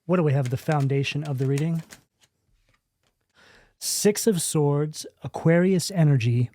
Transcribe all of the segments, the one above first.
What do we have? The foundation of the reading. Six of Swords, Aquarius energy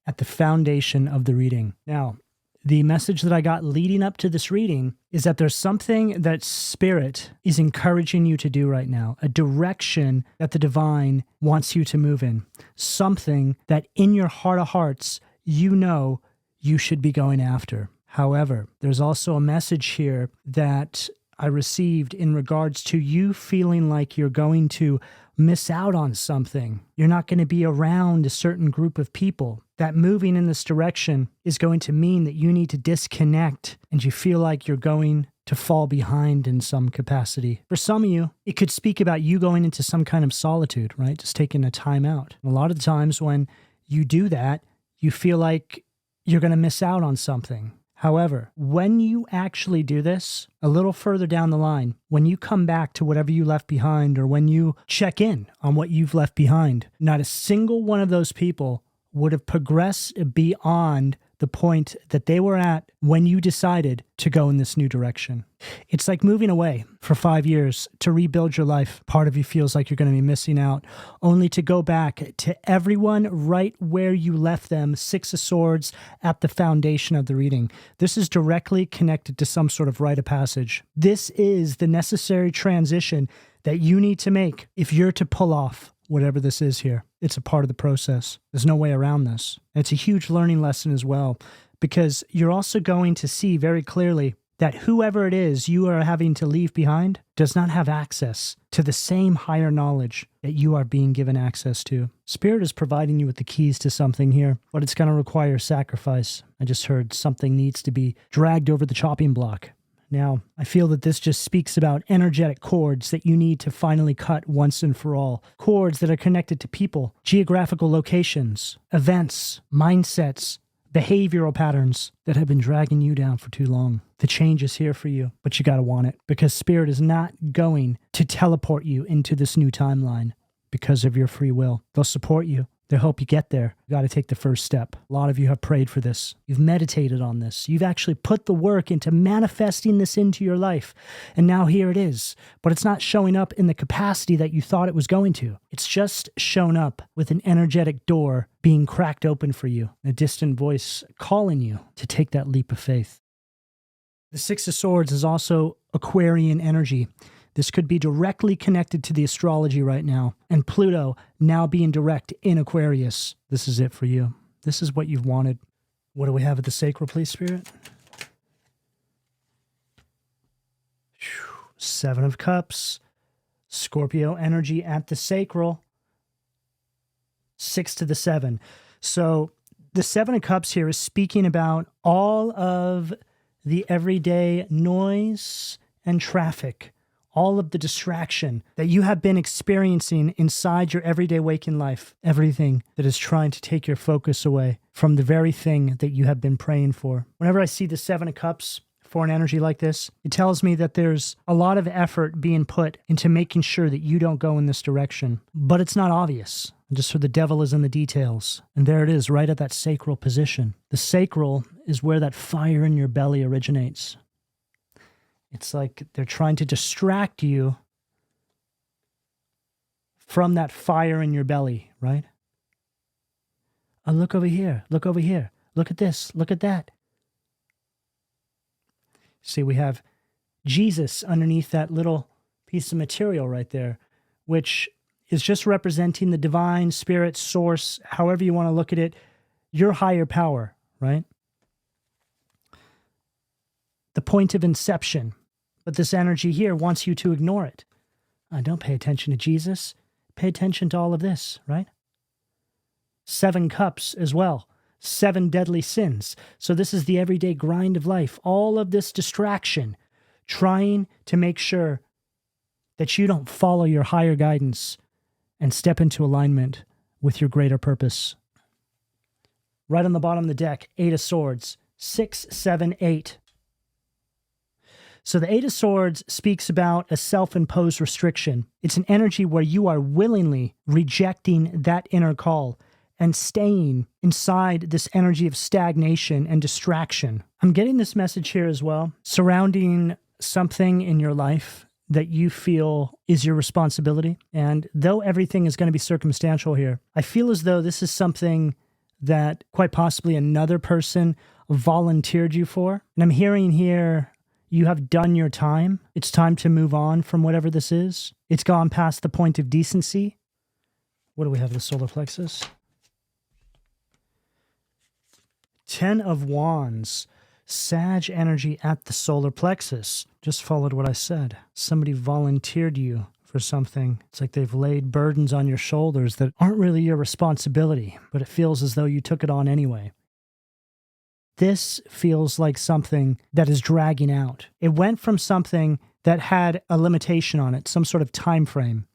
at the foundation of the reading. Now, the message that I got leading up to this reading is that there's something that Spirit is encouraging you to do right now, a direction that the divine wants you to move in, something that in your heart of hearts, you know you should be going after. However, there's also a message here that I received in regards to you feeling like you're going to miss out on something. You're not going to be around a certain group of people. That moving in this direction is going to mean that you need to disconnect and you feel like you're going to fall behind in some capacity. For some of you, it could speak about you going into some kind of solitude, right? Just taking a time out. A lot of the times when you do that, you feel like you're going to miss out on something. However, when you actually do this, a little further down the line, when you come back to whatever you left behind or when you check in on what you've left behind, not a single one of those people would have progressed beyond the point that they were at when you decided to go in this new direction. It's like moving away for 5 years to rebuild your life. Part of you feels like you're going to be missing out, only to go back to everyone right where you left them, Six of Swords at the foundation of the reading. This is directly connected to some sort of rite of passage. This is the necessary transition that you need to make if you're to pull off whatever this is here. It's a part of the process. There's no way around this. And it's a huge learning lesson as well, because you're also going to see very clearly that whoever it is you are having to leave behind does not have access to the same higher knowledge that you are being given access to. Spirit is providing you with the keys to something here, but it's going to require sacrifice. I just heard something needs to be dragged over the chopping block. Now, I feel that this just speaks about energetic cords that you need to finally cut once and for all. Cords that are connected to people, geographical locations, events, mindsets, behavioral patterns that have been dragging you down for too long. The change is here for you, but you got to want it, because Spirit is not going to teleport you into this new timeline because of your free will. They'll support you. They'll help you get there. You got to take the first step. A lot of you have prayed for this. You've meditated on this. You've actually put the work into manifesting this into your life. And now here it is. But it's not showing up in the capacity that you thought it was going to. It's just shown up with an energetic door being cracked open for you, a distant voice calling you to take that leap of faith. The Six of Swords is also Aquarian energy. This could be directly connected to the astrology right now, and Pluto now being direct in Aquarius. This is it for you. This is what you've wanted. What do we have at the sacral, please, Spirit? Seven of Cups, Scorpio energy at the sacral, 6 to the 7. So the Seven of Cups here is speaking about all of the everyday noise and traffic, all of the distraction that you have been experiencing inside your everyday waking life, everything that is trying to take your focus away from the very thing that you have been praying for. Whenever I see the Seven of Cups for an energy like this, it tells me that there's a lot of effort being put into making sure that you don't go in this direction, but it's not obvious. Just so the devil is in the details. And there it is, right at that sacral position. The sacral is where that fire in your belly originates. It's like they're trying to distract you from that fire in your belly, right? Oh, look over here. Look over here. Look at this. Look at that. See, we have Jesus underneath that little piece of material right there, which is just representing the divine spirit source, however you want to look at it, your higher power, right? The point of inception. But this energy here wants you to ignore it. Don't pay attention to Jesus. Pay attention to all of this, right? 7 cups as well. 7 deadly sins. So this is the everyday grind of life. All of this distraction, trying to make sure that you don't follow your higher guidance and step into alignment with your greater purpose. Right on the bottom of the deck, 8 of Swords. 6, 7, 8. So the 8 of Swords speaks about a self-imposed restriction. It's an energy where you are willingly rejecting that inner call and staying inside this energy of stagnation and distraction. I'm getting this message here as well, surrounding something in your life that you feel is your responsibility. And though everything is going to be circumstantial here, I feel as though this is something that quite possibly another person volunteered you for. And I'm hearing here, you have done your time. It's time to move on from whatever this is. It's gone past the point of decency. What do we have, the solar plexus? 10 of Wands. Sag energy at the solar plexus. Just followed what I said. Somebody volunteered you for something. It's like they've laid burdens on your shoulders that aren't really your responsibility, but it feels as though you took it on anyway. This feels like something that is dragging out. It went from something that had a limitation on it, some sort of time frame.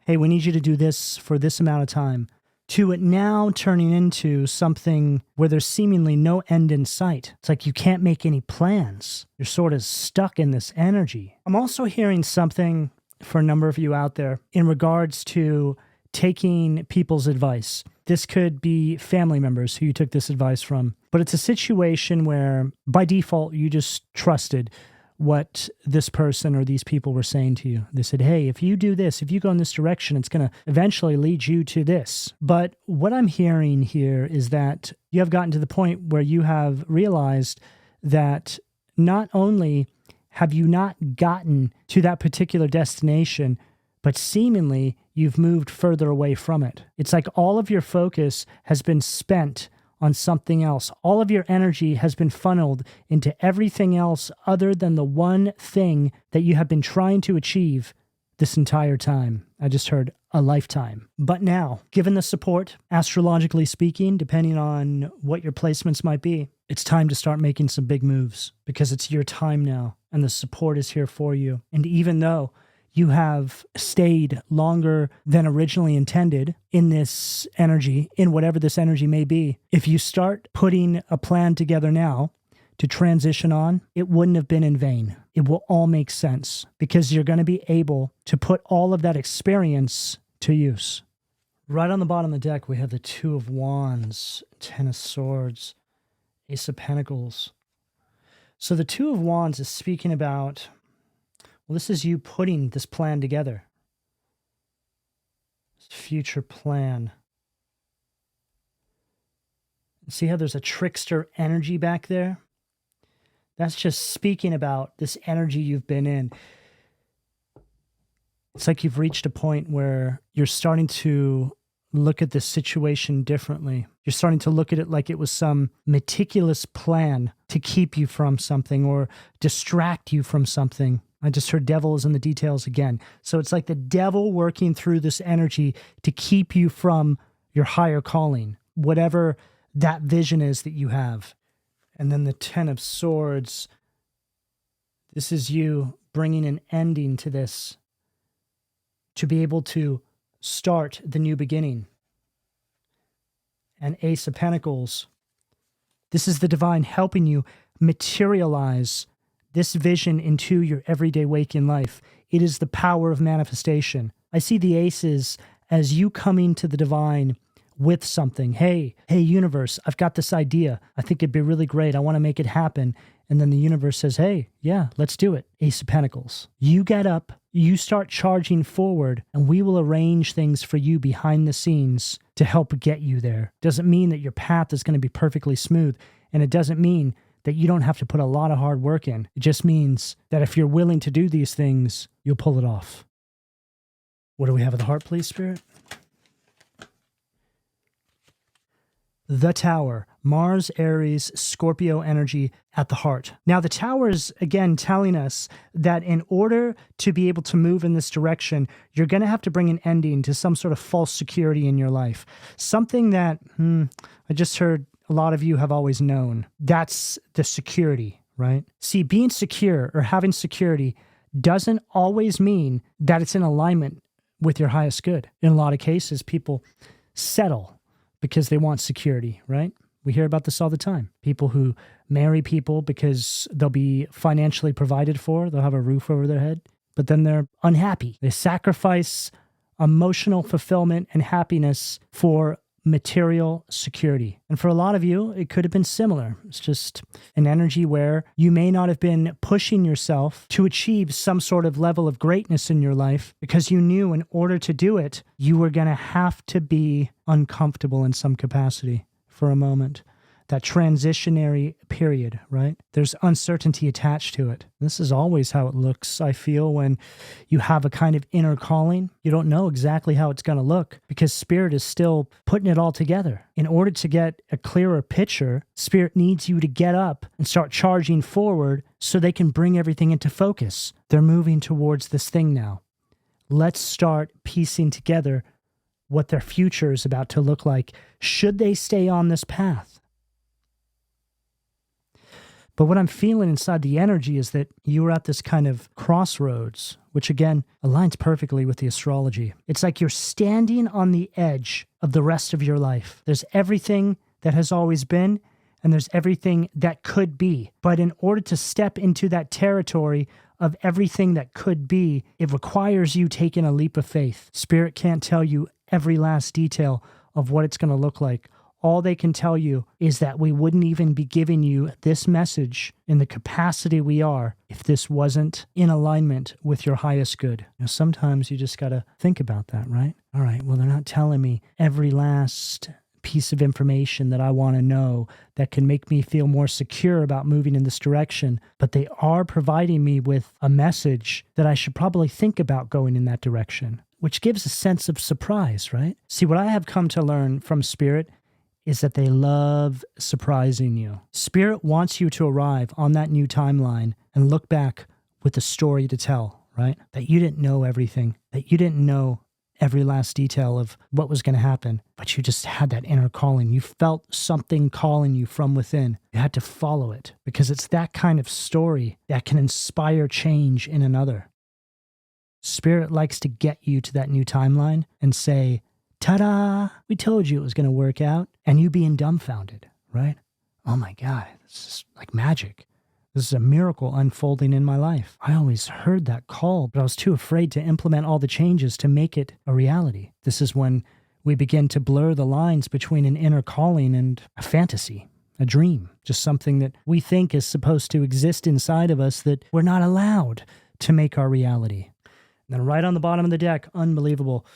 Hey, we need you to do this for this amount of time, to it now turning into something where there's seemingly no end in sight. It's like you can't make any plans. You're sort of stuck in this energy. I'm also hearing something for a number of you out there in regards to taking people's advice. This could be family members who you took this advice from, but it's a situation where by default you just trusted what this person or these people were saying to you. They said, hey, if you do this, if you go in this direction, it's going to eventually lead you to this. But what I'm hearing here is that you have gotten to the point where you have realized that not only have you not gotten to that particular destination, but seemingly you've moved further away from it. It's like all of your focus has been spent on something else. All of your energy has been funneled into everything else other than the one thing that you have been trying to achieve this entire time. I just heard a lifetime. But now, given the support, astrologically speaking, depending on what your placements might be, it's time to start making some big moves because it's your time now and the support is here for you. And even though you have stayed longer than originally intended in this energy, in whatever this energy may be, if you start putting a plan together now to transition on, it wouldn't have been in vain. It will all make sense because you're going to be able to put all of that experience to use. Right on the bottom of the deck, we have the 2 of Wands, 10 of Swords, Ace of Pentacles. So the 2 of Wands is speaking about, well, this is you putting this plan together. This future plan. See how there's a trickster energy back there? That's just speaking about this energy you've been in. It's like you've reached a point where you're starting to look at this situation differently. You're starting to look at it like it was some meticulous plan to keep you from something or distract you from something. I just heard devil is in the details again. So it's like the devil working through this energy to keep you from your higher calling, whatever that vision is that you have. And then the 10 of Swords, this is you bringing an ending to this to be able to start the new beginning. And Ace of Pentacles, this is the divine helping you materialize this vision into your everyday waking life. It is the power of manifestation. I see the aces as you coming to the divine with something. Hey, universe, I've got this idea. I think it'd be really great. I want to make it happen. And then the universe says, hey, yeah, let's do it. Ace of Pentacles. You get up, you start charging forward, and we will arrange things for you behind the scenes to help get you there. Doesn't mean that your path is going to be perfectly smooth. And it doesn't mean that you don't have to put a lot of hard work in. It just means that if you're willing to do these things, you'll pull it off. What do we have at the heart, please, Spirit? The Tower, Mars, Aries, Scorpio energy at the heart. Now, the Tower is, again, telling us that in order to be able to move in this direction, you're going to have to bring an ending to some sort of false security in your life. Something that, I just heard a lot of you have always known. That's the security, right? See, being secure or having security doesn't always mean that it's in alignment with your highest good. In a lot of cases, people settle because they want security, right? We hear about this all the time. People who marry people because they'll be financially provided for, they'll have a roof over their head, but then they're unhappy. They sacrifice emotional fulfillment and happiness for material security. And for a lot of you, it could have been similar. It's just an energy where you may not have been pushing yourself to achieve some sort of level of greatness in your life because you knew in order to do it, you were going to have to be uncomfortable in some capacity for a moment. That transitionary period, right? There's uncertainty attached to it. This is always how it looks, I feel, when you have a kind of inner calling. You don't know exactly how it's going to look because Spirit is still putting it all together. In order to get a clearer picture, Spirit needs you to get up and start charging forward so they can bring everything into focus. They're moving towards this thing now. Let's start piecing together what their future is about to look like should they stay on this path. But what I'm feeling inside the energy is that you are at this kind of crossroads, which again aligns perfectly with the astrology. It's like you're standing on the edge of the rest of your life. There's everything that has always been, and there's everything that could be. But in order to step into that territory of everything that could be, it requires you taking a leap of faith. Spirit can't tell you every last detail of what it's going to look like. All they can tell you is that we wouldn't even be giving you this message in the capacity we are if this wasn't in alignment with your highest good. Sometimes you just got to think about that, right? All right, well, they're not telling me every last piece of information that I want to know that can make me feel more secure about moving in this direction, but they are providing me with a message that I should probably think about going in that direction, which gives a sense of surprise, right? See, what I have come to learn from Spirit is that they love surprising you. Spirit wants you to arrive on that new timeline and look back with a story to tell, right? That you didn't know everything, that you didn't know every last detail of what was going to happen, but you just had that inner calling. You felt something calling you from within. You had to follow it because it's that kind of story that can inspire change in another. Spirit likes to get you to that new timeline and say, ta-da, we told you it was going to work out, and you being dumbfounded, right? Oh my God, this is like magic. This is a miracle unfolding in my life. I always heard that call, but I was too afraid to implement all the changes to make it a reality. This is when we begin to blur the lines between an inner calling and a fantasy, a dream, just something that we think is supposed to exist inside of us that we're not allowed to make our reality. And then right on the bottom of the deck, unbelievable,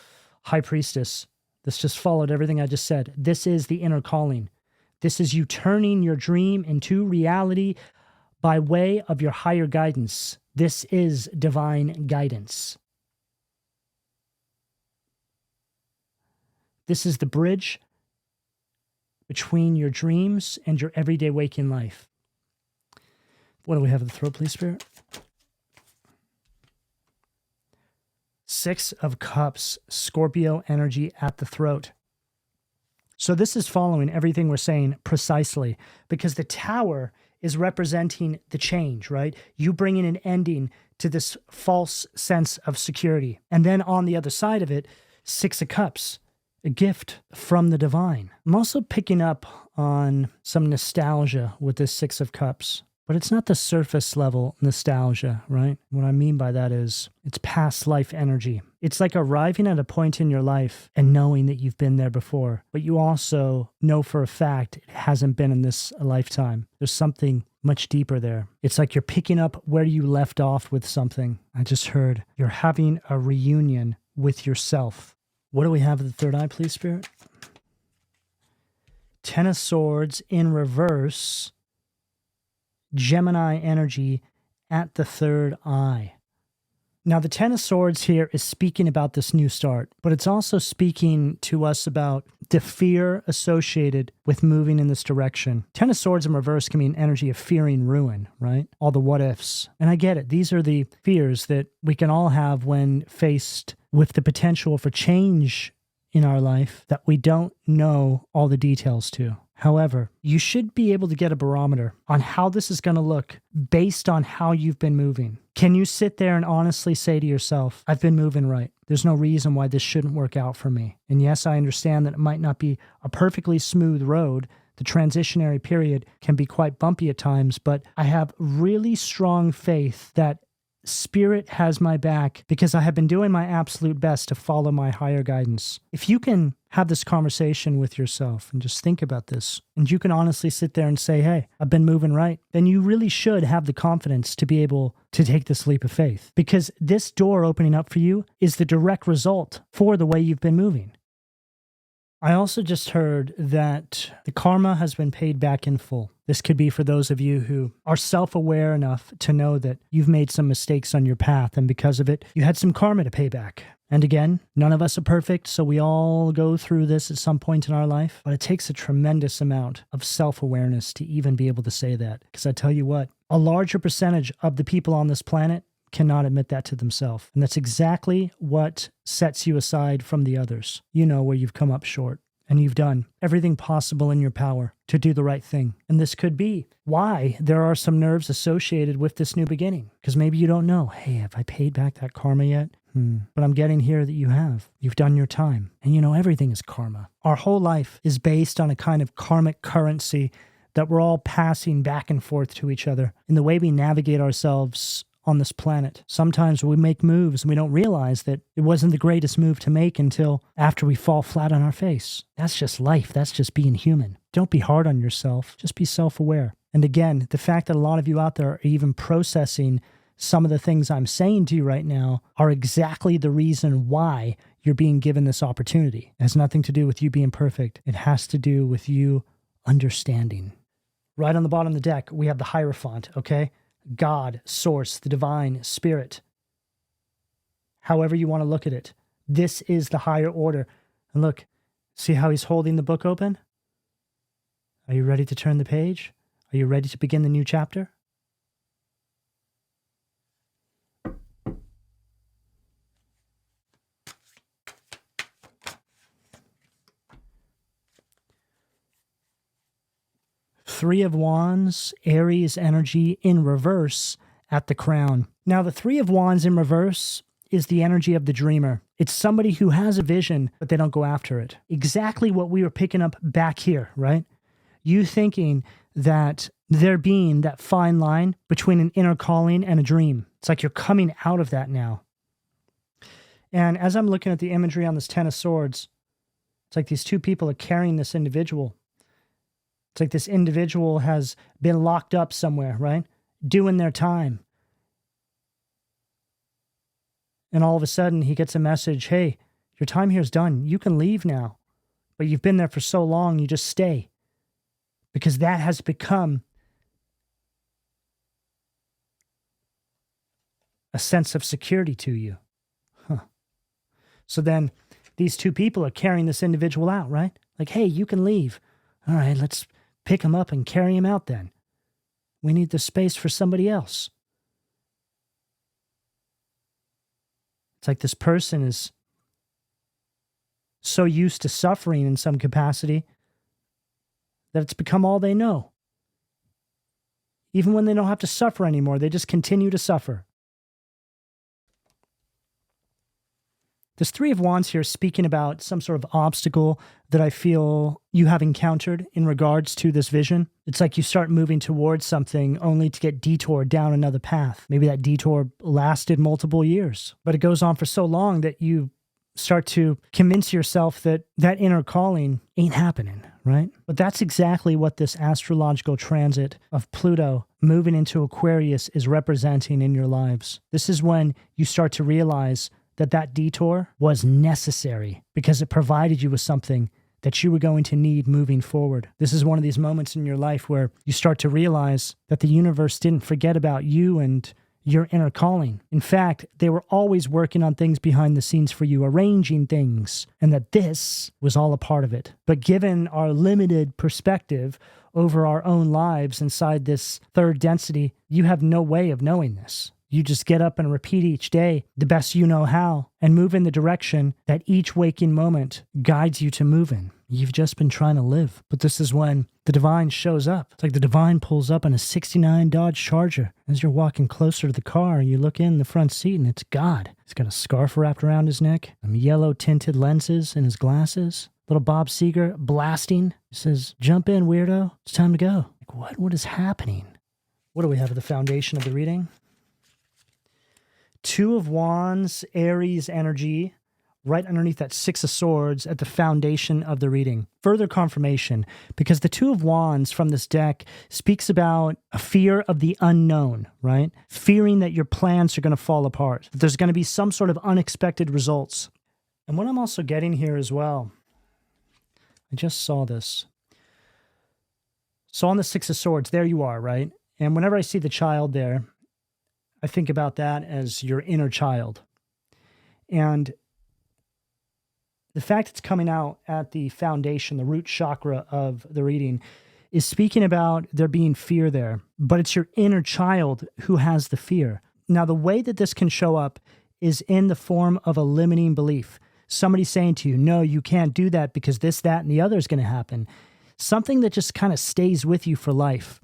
High Priestess. This just followed everything I just said. This is the inner calling. This is you turning your dream into reality by way of your higher guidance. This is divine guidance. This is the bridge between your dreams and your everyday waking life. What do we have at the throat, please, Spirit? 6 of Cups, Scorpio energy at the throat. So this is following everything we're saying precisely because the Tower is representing the change, right? You bringing an ending to this false sense of security. And then on the other side of it, 6 of Cups, a gift from the divine. I'm also picking up on some nostalgia with this 6 of Cups. But it's not the surface level nostalgia, right? What I mean by that is it's past life energy. It's like arriving at a point in your life and knowing that you've been there before, but you also know for a fact it hasn't been in this lifetime. There's something much deeper there. It's like you're picking up where you left off with something. I just heard you're having a reunion with yourself. What do we have at the third eye, please, Spirit? 10 of Swords in reverse. Gemini energy at the third eye. Now, the 10 of Swords here is speaking about this new start, but it's also speaking to us about the fear associated with moving in this direction. 10 of Swords in reverse can mean energy of fearing ruin, right? All the what ifs. And I get it. These are the fears that we can all have when faced with the potential for change in our life that we don't know all the details to. However, you should be able to get a barometer on how this is going to look based on how you've been moving. Can you sit there and honestly say to yourself, I've been moving right. There's no reason why this shouldn't work out for me. And yes, I understand that it might not be a perfectly smooth road. The transitionary period can be quite bumpy at times, but I have really strong faith that Spirit has my back because I have been doing my absolute best to follow my higher guidance. If you can have this conversation with yourself and just think about this, and you can honestly sit there and say, hey, I've been moving right, then you really should have the confidence to be able to take this leap of faith, because this door opening up for you is the direct result for the way you've been moving. I also just heard that the karma has been paid back in full. This could be for those of you who are self-aware enough to know that you've made some mistakes on your path, and because of it, you had some karma to pay back. And again, none of us are perfect, so we all go through this at some point in our life, but it takes a tremendous amount of self-awareness to even be able to say that. Because I tell you what, a larger percentage of the people on this planet cannot admit that to themselves. And that's exactly what sets you aside from the others. You know where you've come up short, and you've done everything possible in your power to do the right thing. And this could be why there are some nerves associated with this new beginning. Because maybe you don't know, hey, have I paid back that karma yet? But I'm getting here that you have. You've done your time. And you know, everything is karma. Our whole life is based on a kind of karmic currency that we're all passing back and forth to each other in the way we navigate ourselves on this planet. Sometimes we make moves and we don't realize that it wasn't the greatest move to make until after we fall flat on our face. That's just life. That's just being human. Don't be hard on yourself. Just be self-aware. And again, the fact that a lot of you out there are even processing some of the things I'm saying to you right now are exactly the reason why you're being given this opportunity. It has nothing to do with you being perfect. It has to do with you understanding. Right on the bottom of the deck, we have the Hierophant, okay? God, Source, the Divine, Spirit. However you want to look at it. This is the higher order. And look, see how he's holding the book open? Are you ready to turn the page? Are you ready to begin the new chapter? Three of Wands, Aries energy in reverse at the crown. Now, the Three of Wands in reverse is the energy of the dreamer. It's somebody who has a vision, but they don't go after it. Exactly what we were picking up back here, right? You thinking that there being that fine line between an inner calling and a dream. It's like you're coming out of that now. And as I'm looking at the imagery on this Ten of Swords, it's like these two people are carrying this individual. It's like this individual has been locked up somewhere, right? Doing their time. And all of a sudden he gets a message, hey, your time here is done. You can leave now. But you've been there for so long, you just stay. Because that has become a sense of security to you. So then these two people are carrying this individual out, right? Like, hey, you can leave. All right, let's pick him up and carry him out then. We need the space for somebody else. It's like this person is so used to suffering in some capacity that it's become all they know. Even when they don't have to suffer anymore, they just continue to suffer. This Three of Wands here is speaking about some sort of obstacle that I feel you have encountered in regards to this vision. It's like you start moving towards something only to get detoured down another path. Maybe that detour lasted multiple years, but it goes on for so long that you start to convince yourself that that inner calling ain't happening, right? But that's exactly what this astrological transit of Pluto moving into Aquarius is representing in your lives. This is when you start to realize that that detour was necessary because it provided you with something that you were going to need moving forward. This is one of these moments in your life where you start to realize that the universe didn't forget about you and your inner calling. In fact, they were always working on things behind the scenes for you, arranging things, and that this was all a part of it. But given our limited perspective over our own lives inside this third density, you have no way of knowing this. You just get up and repeat each day the best you know how and move in the direction that each waking moment guides you to move in. You've just been trying to live. But this is when the divine shows up. It's like the divine pulls up in a 69 Dodge Charger. As you're walking closer to the car, you look in the front seat and it's God. He's got a scarf wrapped around his neck, some yellow tinted lenses in his glasses, little Bob Seger blasting. He says, "Jump in, weirdo. It's time to go." Like, what is happening? What do we have at the foundation of the reading? Two of Wands, Aries energy, right underneath that Six of Swords at the foundation of the reading. Further confirmation, because the Two of Wands from this deck speaks about a fear of the unknown, right? Fearing that your plans are going to fall apart, that there's going to be some sort of unexpected results. And what I'm also getting here as well, I just saw this. So on the Six of Swords, there you are, right? And whenever I see the child there, I think about that as your inner child. And the fact it's coming out at the foundation, the root chakra of the reading, is speaking about there being fear there, but it's your inner child who has the fear. Now, the way that this can show up is in the form of a limiting belief. Somebody saying to you, no, you can't do that because this, that, and the other is going to happen. Something that just kind of stays with you for life.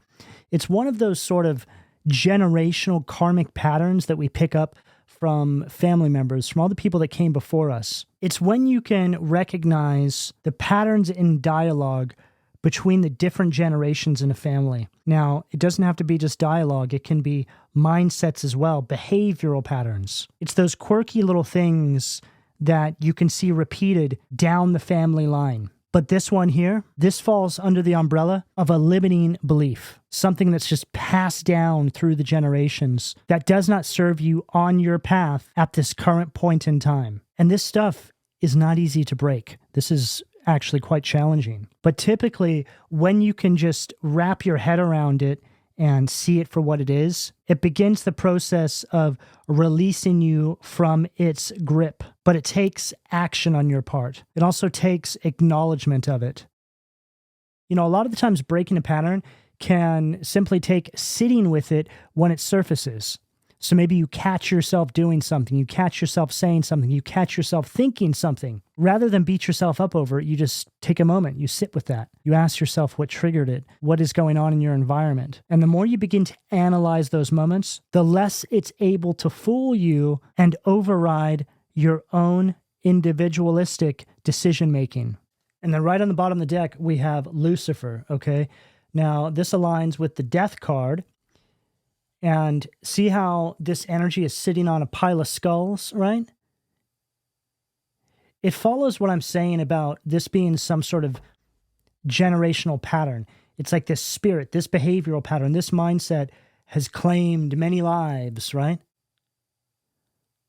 It's one of those sort of generational karmic patterns that we pick up from family members, from all the people that came before us. It's when you can recognize the patterns in dialogue between the different generations in a family. Now, it doesn't have to be just dialogue. It can be mindsets as well, behavioral patterns. It's those quirky little things that you can see repeated down the family line. But this one here, this falls under the umbrella of a limiting belief, something that's just passed down through the generations that does not serve you on your path at this current point in time. And this stuff is not easy to break. This is actually quite challenging. But typically, when you can just wrap your head around it and see it for what it is, it begins the process of releasing you from its grip. But it takes action on your part. It also takes acknowledgement of it. You know, a lot of the times breaking a pattern can simply take sitting with it when it surfaces. So maybe you catch yourself doing something, you catch yourself saying something, you catch yourself thinking something. Rather than beat yourself up over it, you just take a moment, you sit with that. You ask yourself what triggered it, what is going on in your environment. And the more you begin to analyze those moments, the less it's able to fool you and override your own individualistic decision-making. And then right on the bottom of the deck, we have Lucifer, okay? Now, this aligns with the Death card. And see how this energy is sitting on a pile of skulls, right? It follows what I'm saying about this being some sort of generational pattern. It's like this spirit, this behavioral pattern, this mindset has claimed many lives, right?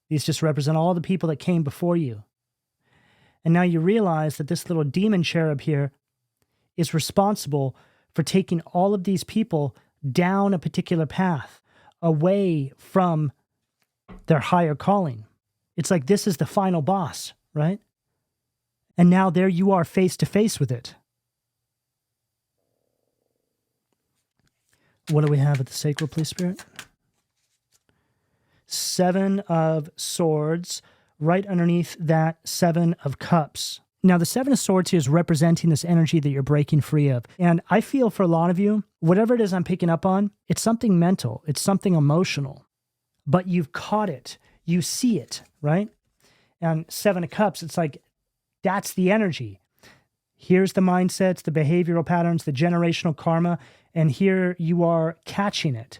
These just represent all the people that came before you. And now you realize that this little demon cherub here is responsible for taking all of these people down a particular path, away from their higher calling. It's like this is the final boss, right? And now there you are face to face with it. What do we have at the sacral, please, Spirit? Seven of Swords, right underneath that Seven of Cups. Now, the Seven of Swords here is representing this energy that you're breaking free of. And I feel for a lot of you, whatever it is I'm picking up on, it's something mental, it's something emotional. But you've caught it, you see it, right? And Seven of Cups, it's like, that's the energy. Here's the mindsets, the behavioral patterns, the generational karma, and here you are catching it.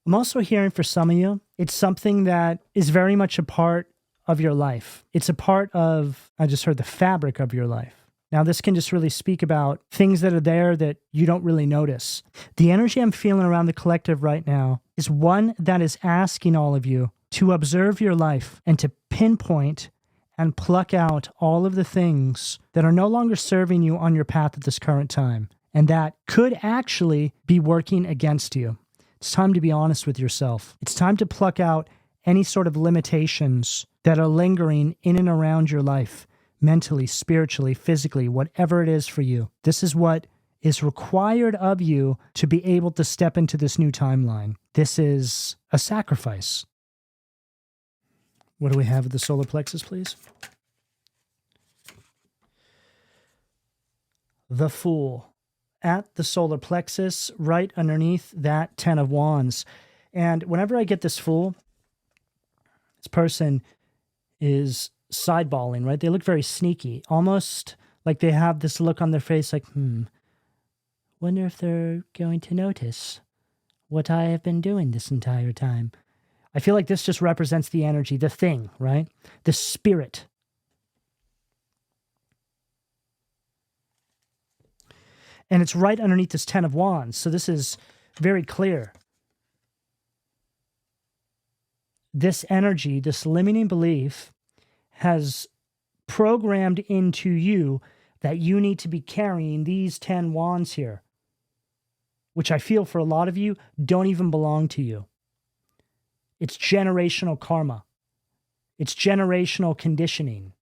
I'm also hearing for some of you, it's something that is very much a part of your life. It's a part of, I just heard, the fabric of your life. Now, this can just really speak about things that are there that you don't really notice. The energy I'm feeling around the collective right now is one that is asking all of you to observe your life and to pinpoint and pluck out all of the things that are no longer serving you on your path at this current time, and that could actually be working against you. It's time to be honest with yourself. It's time to pluck out any sort of limitations that are lingering in and around your life, mentally, spiritually, physically, whatever it is for you. This is what is required of you to be able to step into this new timeline. This is a sacrifice. What do we have at the solar plexus, please? The Fool. At the solar plexus, right underneath that Ten of Wands. And whenever I get this Fool, this person is sideballing, right? They look very sneaky, almost like they have this look on their face like, wonder if they're going to notice what I have been doing this entire time. I feel like this just represents the energy, the thing, right? The spirit. And it's right underneath this 10 of Wands. So this is very clear. This energy, this limiting belief has programmed into you that you need to be carrying these 10 wands here, which I feel for a lot of you don't even belong to you. It's generational karma. It's generational conditioning.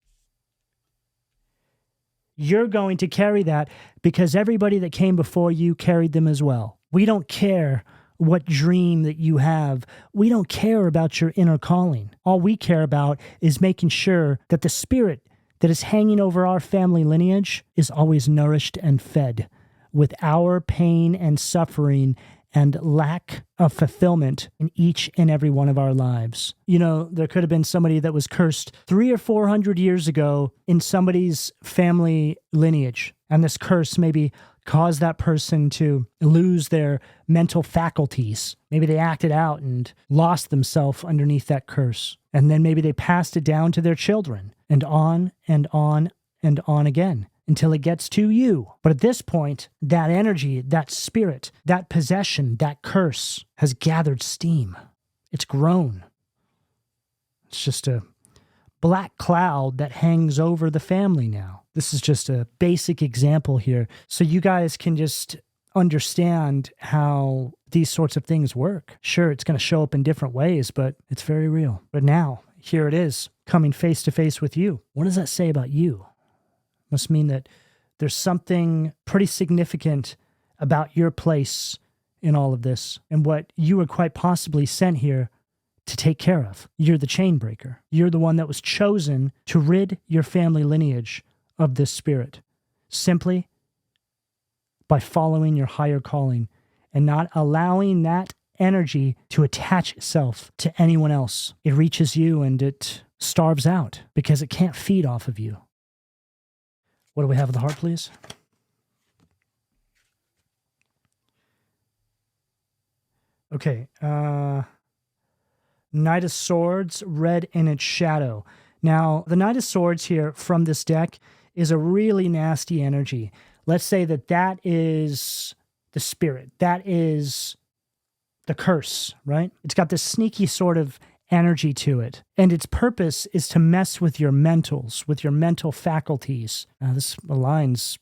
You're going to carry that because everybody that came before you carried them as well. We don't care what dream that you have. We don't care about your inner calling. All we care about is making sure that the spirit that is hanging over our family lineage is always nourished and fed with our pain and suffering and lack of fulfillment in each and every one of our lives. You know, there could have been somebody that was cursed 300 or 400 years ago in somebody's family lineage, and this curse maybe caused that person to lose their mental faculties. Maybe they acted out and lost themselves underneath that curse. And then maybe they passed it down to their children, and on and on and on again until it gets to you. But at this point, that energy, that spirit, that possession, that curse has gathered steam. It's grown. It's just a black cloud that hangs over the family now. This is just a basic example here, so you guys can just understand how these sorts of things work. Sure, it's going to show up in different ways, but it's very real. But now, here it is, coming face to face with you. What does that say about you? Must mean that there's something pretty significant about your place in all of this and what you were quite possibly sent here to take care of. You're the chain breaker. You're the one that was chosen to rid your family lineage of this spirit simply by following your higher calling and not allowing that energy to attach itself to anyone else. It reaches you and it starves out because it can't feed off of you. What do we have with the heart, please? Okay. Knight of Swords, red in its shadow. Now, the Knight of Swords here from this deck is a really nasty energy. Let's say that is the spirit. That is the curse, right? It's got this sneaky sort of energy to it. And its purpose is to mess with your mentals, with your mental faculties. Now, this aligns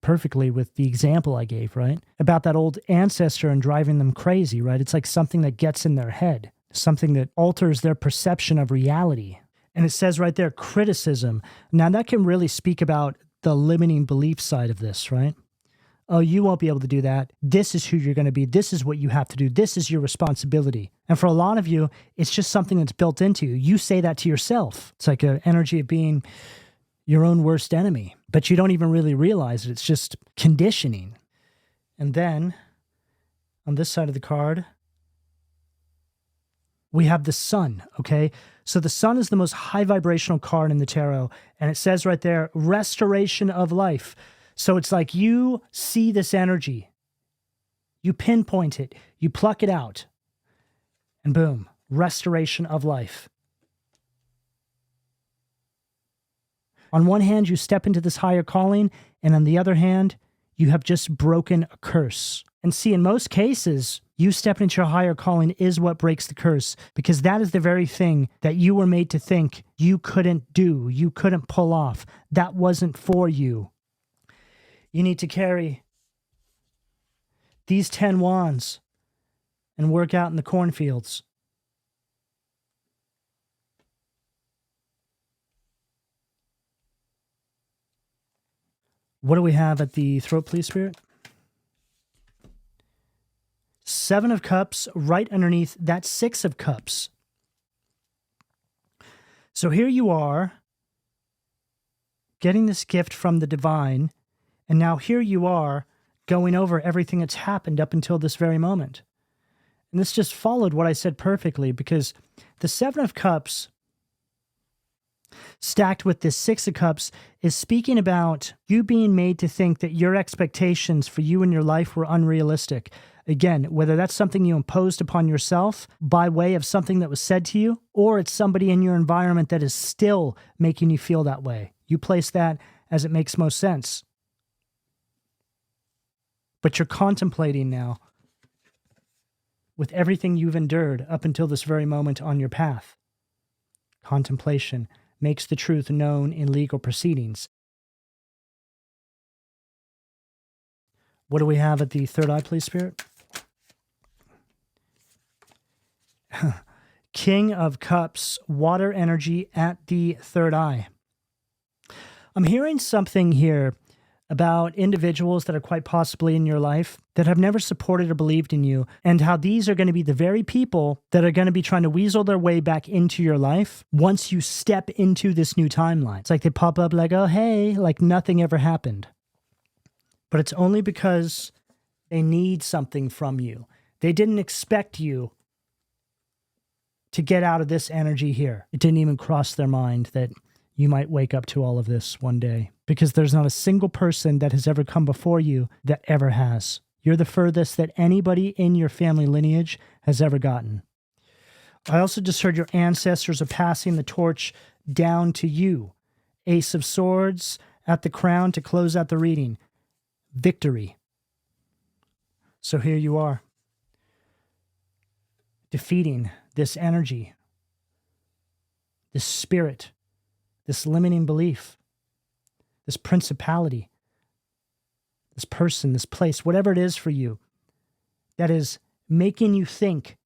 perfectly with the example I gave, right? About that old ancestor and driving them crazy, right? It's like something that gets in their head, something that alters their perception of reality. And it says right there, criticism. Now, that can really speak about the limiting belief side of this, right? Oh, you won't be able to do that. This is who you're going to be. This is what you have to do. This is your responsibility. And for a lot of you, it's just something that's built into you. You say that to yourself. It's like an energy of being your own worst enemy, but you don't even really realize it. It's just conditioning. And then on this side of the card, we have the sun, okay? So the sun is the most high vibrational card in the tarot, and it says right there, restoration of life. So it's like you see this energy, you pinpoint it, you pluck it out, and boom, restoration of life. On one hand, you step into this higher calling, and on the other hand, you have just broken a curse. And see, in most cases, you stepping into your higher calling is what breaks the curse, because that is the very thing that you were made to think you couldn't do, you couldn't pull off. That wasn't for you. You need to carry these 10 wands and work out in the cornfields. What do we have at the throat, please, Spirit? 7 of Cups right underneath that 6 of Cups. So here you are getting this gift from the divine, and now here you are going over everything that's happened up until this very moment. And this just followed what I said perfectly, because the 7 of Cups stacked with this Six of Cups is speaking about you being made to think that your expectations for you and your life were unrealistic. Again, whether that's something you imposed upon yourself by way of something that was said to you, or it's somebody in your environment that is still making you feel that way. You place that as it makes most sense. But you're contemplating now with everything you've endured up until this very moment on your path. Contemplation makes the truth known in legal proceedings. What do we have at the third eye, please, Spirit? King of Cups, water energy at the third eye. I'm hearing something here about individuals that are quite possibly in your life that have never supported or believed in you, and how these are going to be the very people that are going to be trying to weasel their way back into your life once you step into this new timeline. It's like they pop up like, oh, hey, like nothing ever happened. But it's only because they need something from you. They didn't expect you to get out of this energy here. It didn't even cross their mind that you might wake up to all of this one day, because there's not a single person that has ever come before you that ever has. You're the furthest that anybody in your family lineage has ever gotten. I also just heard your ancestors are passing the torch down to you. Ace of Swords at the crown to close out the reading. Victory. So here you are, defeating this energy, this spirit, this limiting belief, this principality, this person, this place, whatever it is for you that is making you think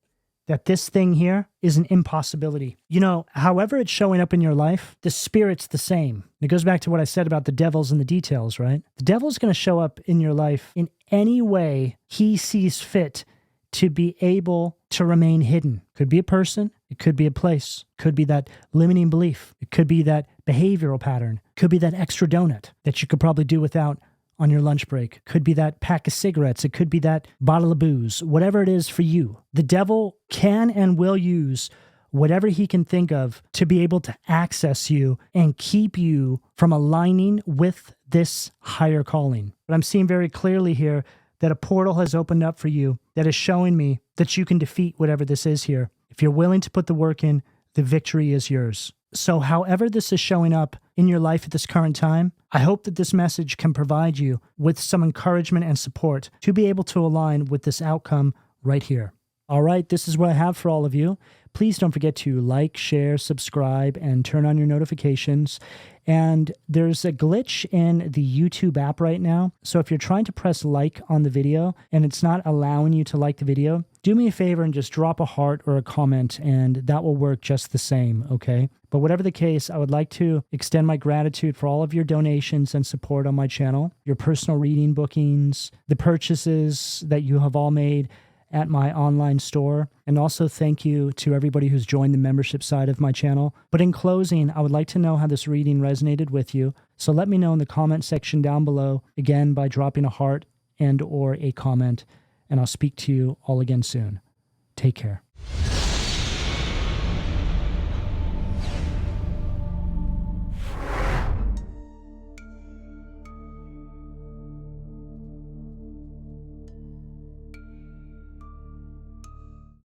that this thing here is an impossibility. You know, however it's showing up in your life, the spirit's the same. It goes back to what I said about the devil's in the details, right? The devil's going to show up in your life in any way he sees fit to be able to remain hidden. Could be a person, it could be a place, could be that limiting belief, it could be that behavioral pattern, could be that extra donut that you could probably do without on your lunch break, could be that pack of cigarettes, it could be that bottle of booze, whatever it is for you. The devil can and will use whatever he can think of to be able to access you and keep you from aligning with this higher calling. But I'm seeing very clearly here that a portal has opened up for you that is showing me that you can defeat whatever this is here. If you're willing to put the work in, the victory is yours. So however this is showing up in your life at this current time, I hope that this message can provide you with some encouragement and support to be able to align with this outcome right here. All right, this is what I have for all of you. Please don't forget to like, share, subscribe, and turn on your notifications. And there's a glitch in the YouTube app right now. So if you're trying to press like on the video and it's not allowing you to like the video, do me a favor and just drop a heart or a comment, and that will work just the same, okay? But whatever the case, I would like to extend my gratitude for all of your donations and support on my channel, your personal reading bookings, the purchases that you have all made at my online store, and also thank you to everybody who's joined the membership side of my channel. But in closing, I would like to know how this reading resonated with you, so let me know in the comment section down below, again by dropping a heart and or a comment, and I'll speak to you all again soon. Take care.